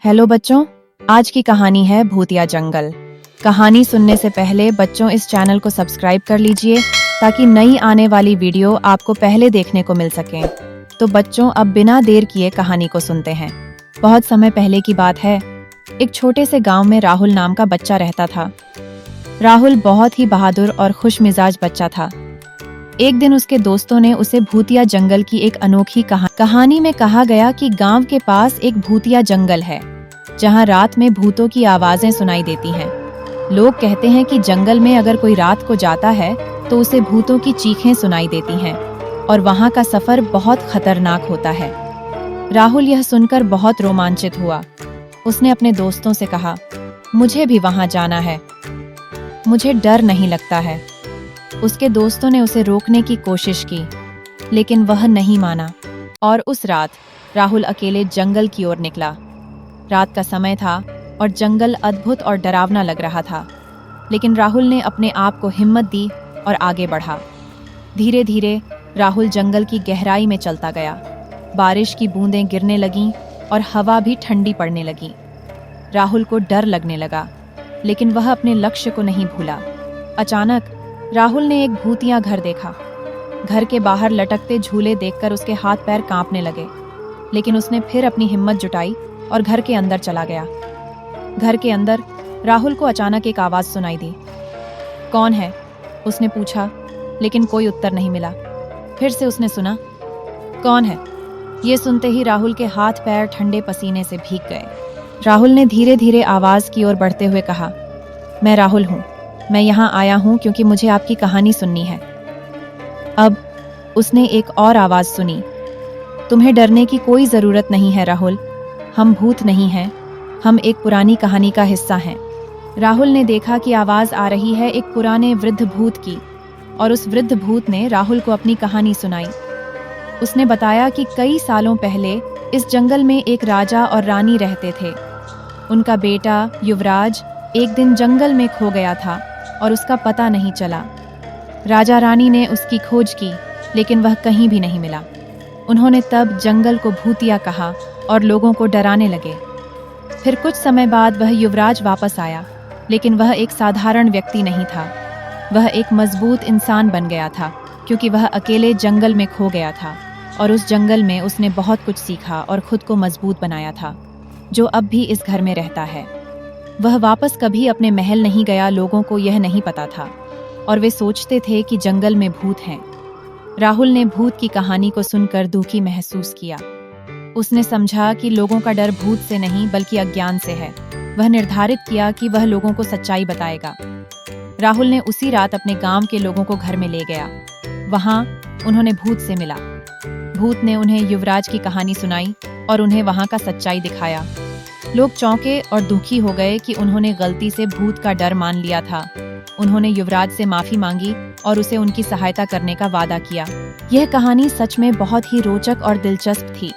Hello बच्चों, आज की कहानी है भूतिया जंगल। कहानी सुनने से पहले बच्चों इस चैनल को सब्सक्राइब कर लीजिए ताकि नई आने वाली वीडियो आपको पहले देखने को मिल सके। तो बच्चों अब बिना देर किए कहानी को सुनते हैं। बहुत समय पहले की बात है, एक छोटे से गांव में राहुल नाम का बच्चा रहता था। राहुल बहुत ही बहादुर और खुश मिजाज बच्चा था। एक दिन उसके दोस्तों ने उसे भूतिया जंगल की एक अनोखी कहानी में कहा गया कि गांव के पास एक भूतिया जंगल है जहां रात में भूतों की आवाजें सुनाई देती हैं। लोग कहते हैं कि जंगल में अगर कोई रात को जाता है तो उसे भूतों की चीखें सुनाई देती हैं और वहां का सफर बहुत खतरनाक होता है। राहुल यह सुनकर बहुत रोमांचित हुआ। उसने अपने दोस्तों से कहा, मुझे भी वहां जाना है, मुझे डर नहीं लगता है। उसके दोस्तों ने उसे रोकने की कोशिश की, लेकिन वह नहीं माना और उस रात राहुल अकेले जंगल की ओर निकला। रात का समय था और जंगल अद्भुत और डरावना लग रहा था, लेकिन राहुल ने अपने आप को हिम्मत दी और आगे बढ़ा। धीरे धीरे राहुल जंगल की गहराई में चलता गया। बारिश की बूंदें गिरने लगीं और हवा भी ठंडी पड़ने लगी। राहुल को डर लगने लगा, लेकिन वह अपने लक्ष्य को नहीं भूला। अचानक राहुल ने एक भूतिया घर देखा। घर के बाहर लटकते झूले देखकर उसके हाथ पैर कांपने लगे, लेकिन उसने फिर अपनी हिम्मत जुटाई और घर के अंदर चला गया। घर के अंदर राहुल को अचानक एक आवाज सुनाई दी। कौन है? उसने पूछा, लेकिन कोई उत्तर नहीं मिला। फिर से उसने सुना, कौन है? ये सुनते ही राहुल के हाथ पैर ठंडे पसीने से भीग गए। राहुल ने धीरे धीरे आवाज की ओर बढ़ते हुए कहा, मैं राहुल हूँ, मैं यहाँ आया हूँ क्योंकि मुझे आपकी कहानी सुननी है। अब उसने एक और आवाज सुनी, तुम्हें डरने की कोई जरूरत नहीं है राहुल, हम भूत नहीं हैं, हम एक पुरानी कहानी का हिस्सा हैं। राहुल ने देखा कि आवाज आ रही है एक पुराने वृद्ध भूत की, और उस वृद्ध भूत ने राहुल को अपनी कहानी सुनाई। उसने बताया कि कई सालों पहले इस जंगल में एक राजा और रानी रहते थे। उनका बेटा युवराज एक दिन जंगल में खो गया था और उसका पता नहीं चला। राजा रानी ने उसकी खोज की, लेकिन वह कहीं भी नहीं मिला। उन्होंने तब जंगल को भूतिया कहा और लोगों को डराने लगे। फिर कुछ समय बाद वह युवराज वापस आया, लेकिन वह एक साधारण व्यक्ति नहीं था। वह एक मजबूत इंसान बन गया था, क्योंकि वह अकेले जंगल में खो गया था और उस जंगल में उसने बहुत कुछ सीखा और खुद को मजबूत बनाया था, जो अब भी इस घर में रहता है। वह वापस कभी अपने महल नहीं गया। लोगों को यह नहीं पता था और वे सोचते थे कि जंगल में भूत हैं। राहुल ने भूत की कहानी को सुनकर दुखी महसूस किया। उसने समझा कि लोगों का डर भूत से नहीं बल्कि अज्ञान से है। वह निर्धारित किया कि वह लोगों को सच्चाई बताएगा। राहुल ने उसी रात अपने गांव के लोगों को घर में ले गया। वहां उन्होंने भूत से मिला। भूत ने उन्हें युवराज की कहानी सुनाई और उन्हें वहां का सच्चाई दिखाया। लोग चौंके और दुखी हो गए कि उन्होंने गलती से भूत का डर मान लिया था। उन्होंने युवराज से माफी मांगी और उसे उनकी सहायता करने का वादा किया। यह कहानी सच में बहुत ही रोचक और दिलचस्प थी।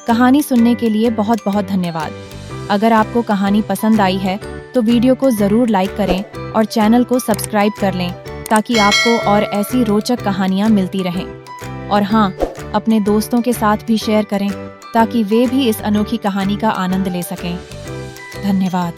कहानी सुनने के लिए बहुत बहुत धन्यवाद। अगर आपको कहानी पसंद आई है तो वीडियो को जरूर लाइक करें और चैनल को सब्सक्राइब कर लें ताकि आपको और ऐसी रोचक कहानियाँ मिलती रहें। और हाँ, अपने दोस्तों के साथ भी शेयर करें ताकि वे भी इस अनोखी कहानी का आनंद ले सकें। धन्यवाद।